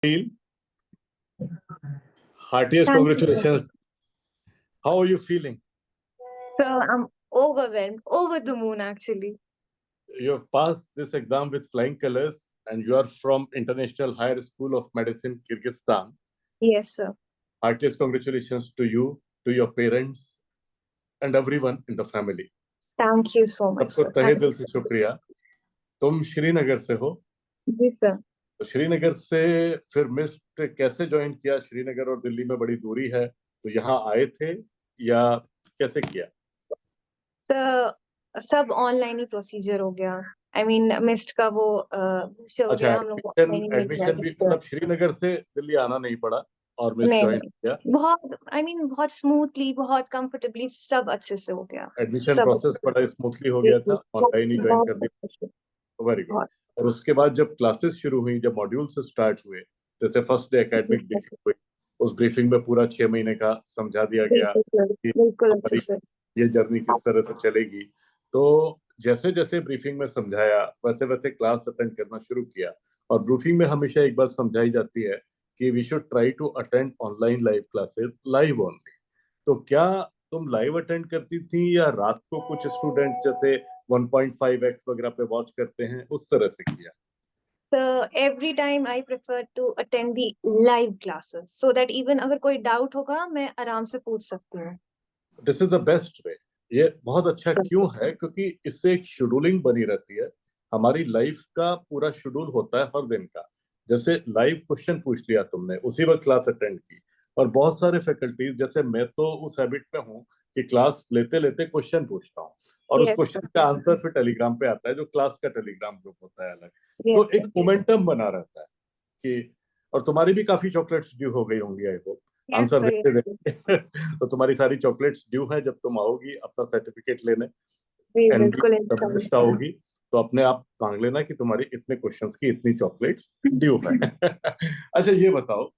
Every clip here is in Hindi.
Feel heartiest Thank you, sir. congratulations. How are you feeling? So I'm overwhelmed, over the moon actually. You have passed this exam with flying colors, and you are from International Higher School of Medicine, Kyrgyzstan. Yes, sir. Heartiest congratulations to you, to your parents, and everyone in the family. Thank you so much, सबको sir. तहे Thank दिल you, से sir. शुक्रिया. तुम श्रीनगर से हो. जी सर. तो श्रीनगर से फिर मिस्ट कैसे ज्वाइन किया? श्रीनगर और दिल्ली में बड़ी दूरी है, तो यहाँ आए थे या कैसे किया? तो सब ऑनलाइन ही प्रोसीजर हो गया. आई मीन मिस्ड का वो हो अच्छा, गया, हम लोग को ऑनलाइन ही मिल गया. एडमिशन भी जी सर. मतलब श्रीनगर से दिल्ली आना नहीं पड़ा और मिस नहीं ज्वाइन नहीं, किया. बहुत आई मीन बहुत स्मूथली, बहुत कंफर्टेबली सब अच्छे से हो गया. एडमिशन सब अच्छे प्रोसेस से. बड़ा स्मूथली हो जी गया जी, था, ऑनलाइन ही ज्वाइन बहुत कर अच्छे से. दिया. Very good. बहुत. और उसके बाद जब क्लासेस शुरू हुई, जब मॉड्यूल से स्टार्ट हुए, जैसे फर्स्ट डे जी एकेडमिक सर. ब्रीफिंग हुई, उस ब्रीफिंग में पूरा 6 महीने का समझा दिया गया बिल्कुल सर. कि बिल्कुल अच्छे हमारी से. ये जर्नी किस तरह से चलेगी. तो जैसे जैसे ब्रीफिंग में समझाया, वैसे वैसे क्लास अटेंड करना शुरू किया. और ब्रीफिंग में हमेशा एक बात समझाई जाती है कि we should try to attend online live classes live only. तो क्या तुम लाइव अटेंड करती थी या रात को कुछ स्टूडेंट्स जैसे 1.5x वगैरह पे वॉच करते हैं, उस तरह से किया? So every time I prefer to attend the live classes so that even अगर कोई डाउट होगा मैं आराम से पूछ सकती हूँ. This is the best way. ये बहुत अच्छा क्यों है? क्योंकि इससे एक शेड्यूलिंग बनी रहती है. हमारी लाइफ का पूरा शेड्यूल होता है हर दिन का. जैसे लाइव क्वेश्चन पूछ लिया तुमने, उसी वक्त क्लास अटेंड की. और बहुत सारे फैकल्टीज, जैसे मैं तो उस हैबिट में हूँ कि क्लास लेते लेते क्वेश्चन पूछता हूँ, और उस Yes, क्वेश्चन का आंसर फिर टेलीग्राम पे आता है, जो क्लास का टेलीग्राम ग्रुप होता है अलग. yes, तो एक मोमेंटम बना रहता है कि. और तुम्हारी भी काफी चॉकलेट्स ड्यू हो गई होंगी, I hope. yes, answer sir, देते yes. देते. तो तुम्हारी सारी चॉकलेट्स ड्यू है. जब तुम आओगी अपना सर्टिफिकेट लेने, जी एनडी बिल्कुल जब इंशाल्लाह. लिस्ट आओगी, तो अपने आप मांग लेना कि तुम्हारी इतने क्वेश्चंस की इतनी चॉकलेट्स ड्यू है. अच्छा, ये बताओ,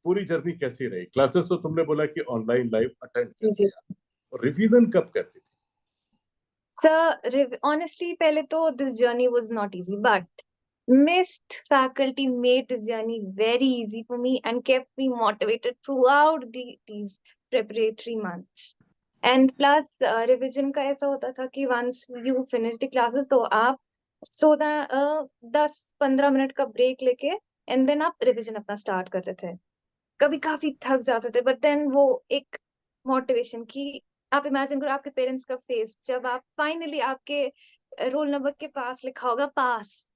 पूरी जर्नी कैसी रही? क्लासेस तो तुमने बोला कि ऑनलाइन लाइव अटेंड कर जी जी. लिया, रिवीजन कब करती थी? Honestly, पहले तो this journey was not easy, but missed faculty made this journey very easy for me and kept me motivated throughout these preparatory months. And plus revision का ऐसा होता था कि once you finish the classes तो आप 10-15 मिनट का ब्रेक लेके and then आप रिविजन अपना स्टार्ट करते थे. कभी काफी थक जाते थे, बट देन वो एक मोटिवेशन कि आप इमेजिन करो आपके पेरेंट्स का फेस जब आप फाइनली आपके रोल नंबर के पास लिखा होगा पास,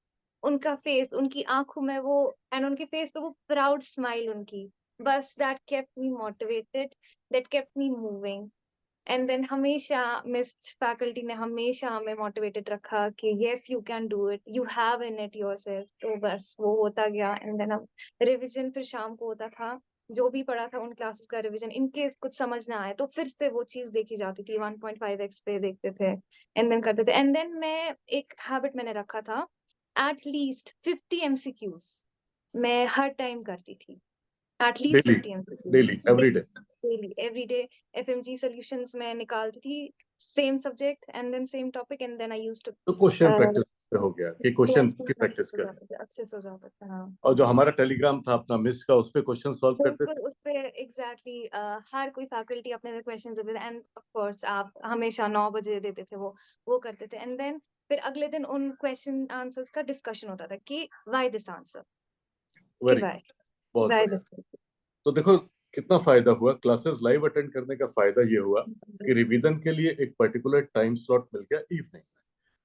उनका फेस, उनकी आंखों में वो एंड उनके फेस पे वो प्राउड स्माइल उनकी, बस that kept me motivated, that kept me moving. And then हमेशा मिस फैकल्टी ने हमेशा हमें मोटिवेटेड रखा कि yes you can do it, you have in it yourself. तो बस वो होता गया. एंड देन हम रिवीजन फिर शाम को होता था, जो भी पढ़ा था उन क्लासेस का रिवीजन, इन केस कुछ समझ ना आए तो फिर से वो चीज देखी जाती थी, 1.5x पे देखते थे एंड देन करते थे. एंड देन मैं एक हैबिट मैंने रखा था, एटलीस्ट 50 MCQs मैं हर टाइम करती थी. At least daily? 50 MCQs daily every day? Daily every day. FMG solutions में निकालती थी, same subject and then same topic, and then I used तो क्वेश्चन टू प्रैक्टिस हो गया कि क्वेश्चन की प्रैक्टिस कर. अच्छे से हो जाता था. हाँ और जो हमारा टेलीग्राम था अपना मिस का, उस पे क्वेश्चन सॉल्व करते बिल्कुल. थे. उस पे एग्जैक्टली हर कोई फैकल्टी अपने क्वेश्चन देते थे एंड ऑफ कोर्स आप हमेशा 9 बजे देते थे वो करते थे. एंड देन फिर अगले दिन उन क्वेश्चन आंसर्स का डिस्कशन होता था कि व्हाई दिस आंसर, कि वेरी गुड. बहुत व्हाई बढ़िया. दिस. तो देखो कितना फायदा हुआ. क्लासेस लाइव अटेंड करने का फायदा ये हुआ कि रिवीजन के लिए एक पर्टिकुलर टाइम स्लॉट मिल गया इवनिंग में.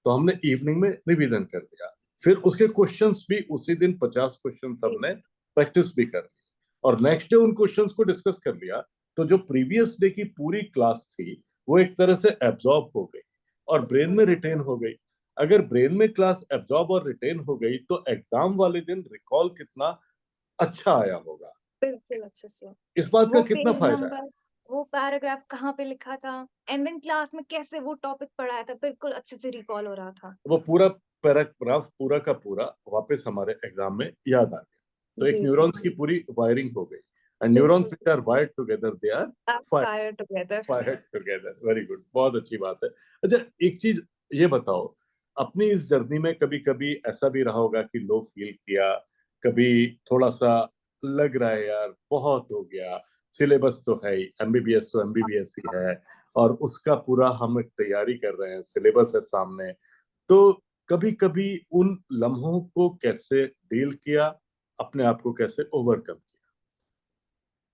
तो हमने इवनिंग में रिवीजन कर लिया. फिर उसके क्वेश्चंस भी उसी दिन 50 क्वेश्चन हमने प्रैक्टिस भी कर ली. और नेक्स्ट डे उन क्वेश्चंस को डिस्कस कर लिया. तो जो प्रीवियस डे की पूरी क्लास थी, वो एक तरह से एब्जॉर्ब हो गई और ब्रेन में रिटेन हो गई. अगर ब्रेन में क्लास एब्जॉर्ब और रिटेन हो गई, तो एग्जाम वाले दिन रिकॉल कितना अच्छा आया होगा. बिल्कुल अच्छे से. इस बात का वो कितना पेज फायदा है? नंबर, वो पैराग्राफ कहाँ पे लिखा था एंड देन क्लास में कैसे वो टॉपिक पढ़ाया था, बिल्कुल अच्छे से रिकॉल हो रहा था. वो पूरा पैराग्राफ पूरा का पूरा वापस हमारे एग्जाम में याद आ गया. तो एक जी न्यूरॉन्स की पूरी वायरिंग हो गई. एंड न्यूरॉन्स बिल्कुल. Which are wired together, they are fire together. Fired together. Very good. बहुत अच्छी बात है. अच्छा, एक चीज ये बताओ, अपनी इस जर्नी में कभी कभी ऐसा भी रहा होगा कि लो फील किया, कभी थोड़ा सा लग रहा है यार बहुत हो गया, सिलेबस तो है ही, एमबीबीएस तो एमबीबीएस ही है, और उसका पूरा हम एक तैयारी कर रहे हैं, सिलेबस है सामने। तो कभी कभी उन लम्हों को कैसे डील किया, अपने आप को कैसे ओवरकम किया?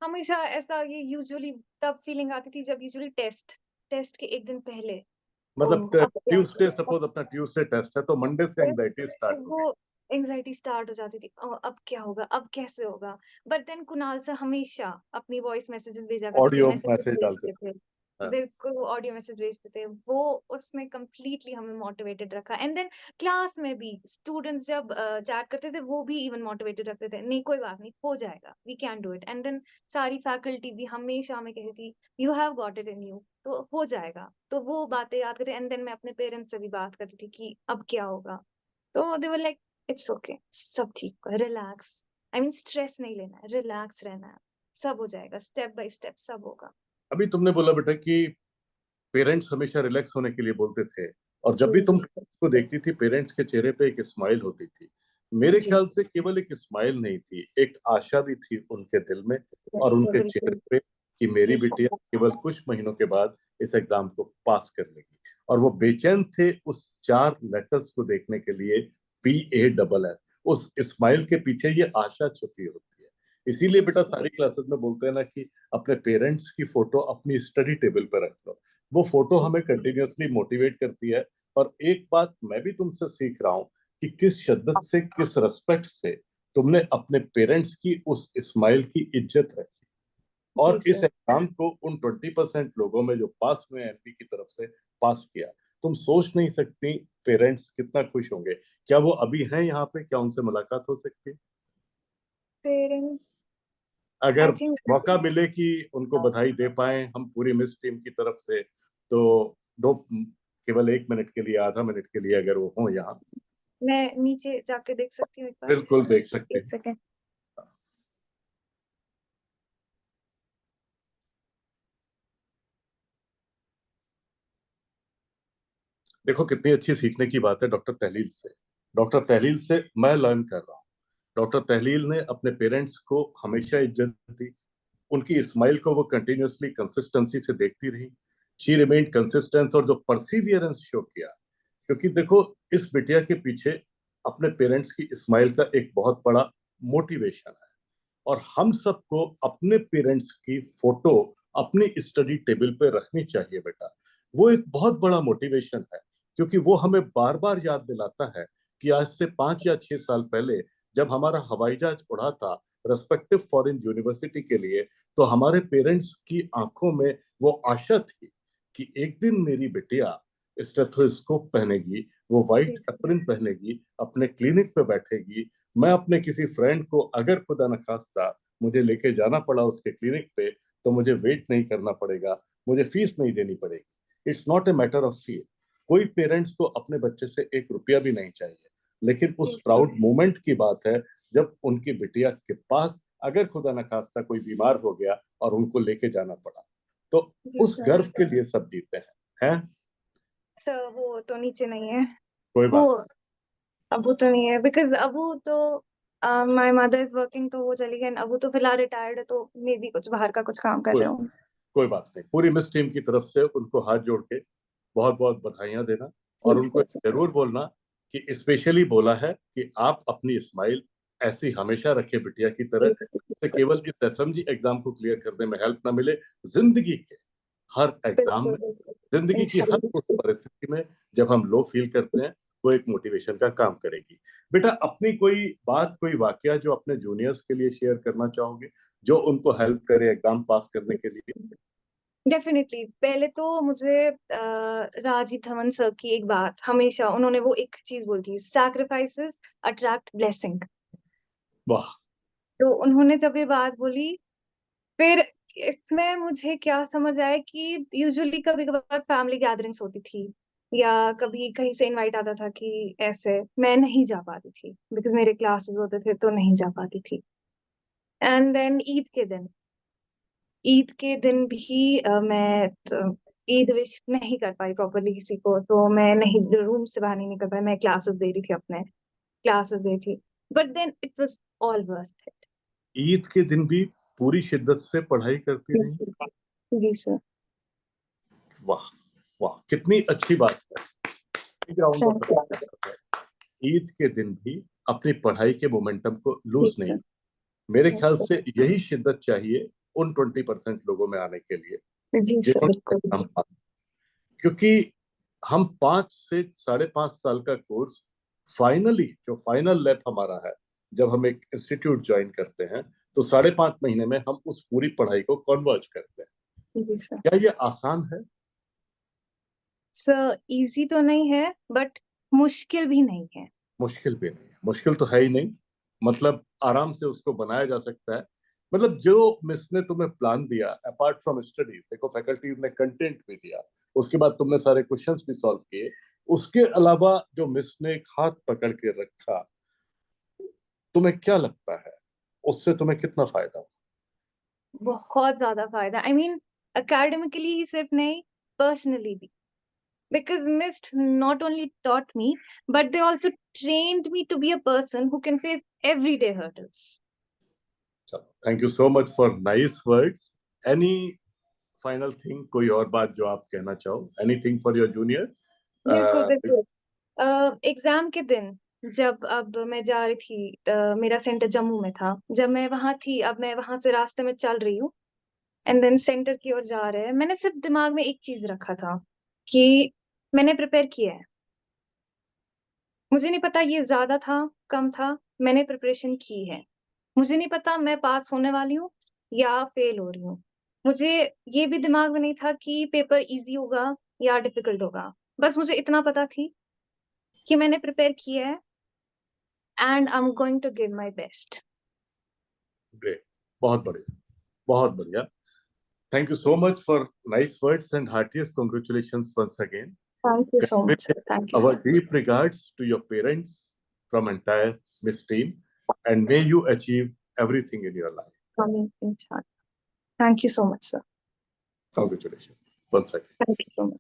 हमेशा ऐसा ये यूजुअली तब फीलिंग आती थी जब यूजुअली टेस्ट टेस्ट के एक दिन पहले, मतलब अब क्या ट्यूसडे, होगा? सपोज अपना ट्यूसडे टेस्ट है तो मंडे से टेस्ट एंजाइटी तो स्टार्ट वो होगी। एंग्जायटी स्टार्ट हो जाती थी। अब क्या होगा? अब कैसे होगा? बट देन कुणाल सर हमेशा अपनी वॉइस मैसेजेस भेजा करते थे, ऑडियो मैसेजेस मैसेज डालते भेजते थे। थे। हाँ। बिल्कुल, वो ऑडियो मैसेज भेजते थे। वो उसने कंप्लीटली हमें मोटिवेटेड रखा एंड देन क्लास में भी स्टूडेंट्स जब चैट करते थे, वो भी इवन मोटिवेटेड रखते थे। नहीं, कोई बात नहीं, हो जाएगा, we can do it. And then सारी फैकल्टी भी हमेशा हमें कहती थी, you have got it in you, तो हो जाएगा। तो वो बातें याद करते एंड देन मैं अपने पेरेंट्स से भी बात करती थी कि अब क्या होगा? तो दे वर लाइक इट्स ओके, सब ठीक होगा, रिलैक्स। आई मीन स्ट्रेस नहीं लेना है, रिलैक्स रहना है, सब हो जाएगा, स्टेप बाय स्टेप सब होगा। अभी तुमने बोला बेटा कि पेरेंट्स हमेशा रिलैक्स होने के लिए बोलते थे, और जब भी जी, तुम जी, को देखती थी पेरेंट्स के चेहरे पे एक स्माइल होती थी। मेरे जी, ख्याल से केवल एक स्माइल नहीं थी, एक आशा भी थी उनके दिल में और बिल्कुल, उनके चेहरे बिल्कुल। पे, कि मेरी जी, बिटिया केवल कुछ महीनों के बाद इस एग्जाम को पास कर लेगी। और वो बेचैन थे उस 4 लेटर्स को देखने के लिए, PASS। उस स्माइल के पीछे ये आशा छुपी होती है। इसीलिए जी, बेटा सारी क्लासेस में बोलते हैं ना कि अपने पेरेंट्स की फोटो अपनी स्टडी टेबल पर रख लो। वो फोटो जी, हमें कंटिन्यूअसली मोटिवेट करती है। और एक बात मैं भी तुमसे सीख रहा हूँ कि किस शिद्दत से, किस रिस्पेक्ट से तुमने अपने पेरेंट्स की उस स्माइल की इज्जत रखी, जी और इस सर। एग्जाम को उन 20% लोगों में जो पास हुए एमपी की तरफ से पास किया। तुम सोच नहीं सकती पेरेंट्स कितना खुश होंगे। क्या वो अभी हैं यहाँ पे? क्या उनसे मुलाकात हो सकती है? पेरेंट्स अगर आई थिंक मौका मिले कि उनको बधाई दे पाए हम पूरी मिस टीम की तरफ से, तो दो, केवल 1 मिनट के लिए, आधा मिनट के लिए अगर वो हो यहाँ। मैं नीचे जाके देख सकती हूँ एक बार? बिल्कुल देख सकते 1 हैं। सेकंड। देखो कितनी अच्छी सीखने की बात है डॉक्टर तहलील से। डॉक्टर तहलील से मैं लर्न कर रहा हूँ। डॉक्टर तहलील ने अपने पेरेंट्स को हमेशा इज्जत दी, उनकी स्माइल को वो कंटिन्यूअसली कंसिस्टेंसी से देखती रही। शी रिमेन्ड कंसिस्टेंट, और जो परसिवियरेंस शो किया, क्योंकि देखो इस बिटिया के पीछे अपने पेरेंट्स की स्माइल का एक बहुत बड़ा मोटिवेशन है। और हम सबको अपने पेरेंट्स की फोटो अपनी स्टडी टेबल पे रखनी चाहिए बेटा। वो एक बहुत बड़ा मोटिवेशन है, क्योंकि वो हमें बार बार याद दिलाता है कि आज से 5 या 6 साल पहले जब हमारा हवाई जहाज उड़ा था रेस्पेक्टिव फॉरेन यूनिवर्सिटी के लिए, तो हमारे पेरेंट्स की आंखों में वो आशा थी कि एक दिन मेरी बिटिया स्टेथोस्कोप पहनेगी, वो जी, व्हाइट एप्रन पहनेगी, अपने क्लिनिक पे बैठेगी। मैं अपने किसी फ्रेंड को अगर खुदा न खास्ता मुझे लेके जाना पड़ा उसके क्लिनिक पे, तो मुझे वेट नहीं करना पड़ेगा, मुझे फीस नहीं देनी पड़ेगी। It's not a matter of fees. कोई पेरेंट्स को अपने बच्चे से 1 रुपया भी नहीं चाहिए, लेकिन उस बिल्कुल। प्राउड मोमेंट की बात है जब उनकी बिटिया के पास अगर खुदा न खास्ता कोई बीमार हो गया और उनको लेके जाना पड़ा, तो जी उस सर। गर्व के लिए सब जीते हैं। सर वो तो नीचे नहीं है। कोई वो बात। अबू तो नहीं है बिकॉज़ अबू तो माय मदर इज़ वर्किंग, तो वो चली गई एंड अबू तो फिलहाल रिटायर्ड है, तो मे बी कुछ बाहर का कुछ काम कर कोई रहे हों। कोई बात नहीं, पूरी मिस टीम की तरफ से उनको हाथ जोड़ के बहुत बहुत बधाइयां देना। और ठीक उनको है जी। जरूर बोलना कि स्पेशली बोला है कि आप अपनी स्माइल ऐसी हमेशा रखें बिटिया की तरह, जी, जिससे केवल इस एसएमजी एग्जाम को क्लियर करने में हेल्प ना मिले, जिंदगी के हर एग्जाम बिल्कुल, में, बिल्कुल। जिंदगी की हर इंशाल्लाह। उस परिस्थिति में जब हम लो फील करते हैं, वो एक मोटिवेशन का काम करेगी। बेटा अपनी कोई बात, कोई वाकया जो अपने जूनियर्स के लिए शेयर करना चाहोगे, जो उनको हेल्प करे एग्जाम पास करने के लिए? डेफ़िनिटली, पहले तो मुझे राजीव धवन सर की एक बात हमेशा उन्होंने वो एक चीज़ बोली थी, सैक्रिफाइसेस अट्रैक्ट ब्लेसिंग। वाह। तो उन्होंने जब ये बात बोली, फिर इसमें मुझे क्या समझ आया कि यूजुअली कभी-कभार फैमिली गैदरिंग्स होती थी या कभी कहीं से इनवाइट आता था कि ऐसे, मैं नहीं जा पाती थी बिकॉज़ मेरे क्लासेस होते थे तो नहीं जा पाती थी। एंड देन ईद के दिन भी मैं ईद विश नहीं कर पाई प्रॉपर्ली किसी को, तो मैं नहीं रूम से बाहर नहीं निकल पाई, मैं क्लासेस दे रही थी अपने, क्लासेस दी थी। but then it was all worth it. Eid के दिन भी पूरी शिद्दत से पढ़ाई करती Yes, रही। sir. जी सर। वाह वाह, कितनी अच्छी बात है। एक round of Thank you. applause। Eid के दिन भी अपनी पढ़ाई के मोमेंटम को लूज जी नहीं। सर। मेरे Yes, ख्याल sir. से यही शिद्दत चाहिए उन 20% लोगों में आने के लिए जी सर, बिल्कुल। जिन्होंने, क्योंकि हम 5 से 5.5 साल का कोर्स फाइनली, जो फाइनल लैप हमारा है, जब हम एक इंस्टीट्यूट ज्वाइन करते हैं तो 5.5 महीने में हम उस पूरी पढ़ाई को कन्वर्ज करते हैं। जी सर। क्या ये आसान है? सर इजी तो नहीं है, बट मुश्किल भी नहीं है। मुश्किल भी नहीं है, मुश्किल तो है ही नहीं। मतलब आराम से उसको बनाया जा सकता है। मतलब जो मिस ने तुम्हें प्लान दिया, अपार्ट फ्रॉम स्टडी, देखो फैकल्टी ने कंटेंट भी दिया, उसके बाद तुमने सारे क्वेश्चंस भी सॉल्व किए, उसके अलावा जो मिस ने एक हाथ पकड़ के रखा, तुम्हें क्या लगता है उससे तुम्हें कितना फायदा? बहुत ज्यादा फायदा। आई मीन एकेडमिकली ही सिर्फ नहीं, पर्सनली भी। Because Mist not only taught me, but they also trained me to be a person who can face everyday hurdles. Thank you so much for nice words. Any final thing, कोई और बात जो आप कहना चाहो? Anything for your junior? बिल्कुल बिल्कुल। एग्जाम के दिन जब अब मैं जा रही थी, मेरा सेंटर जम्मू में था। जब मैं वहां थी, अब मैं वहां से रास्ते में चल रही हूँ, एंड देन सेंटर की ओर जा रहे हैं। मैंने सिर्फ दिमाग में एक चीज रखा था कि मैंने प्रिपेयर किया है। मुझे नहीं पता ये ज्यादा था, कम था, मैंने प्रिपरेशन की है। मुझे नहीं पता मैं पास होने वाली हूँ या फेल हो रही हूँ। मुझे ये भी दिमाग में नहीं था कि पेपर इजी होगा या डिफिकल्ट होगा। बस मुझे इतना पता थी कि मैंने प्रिपेयर किया है, and I am going to give my best. Great, बहुत बढ़िया, बहुत बढ़िया। Thank you so much for nice words and heartiest congratulations once again. Thank you so much Convey sir, thank you our so much. deep regards to your parents from entire Miss team, and may you achieve everything in your life. Thank you so much sir, Congratulations once again. Thank you so much.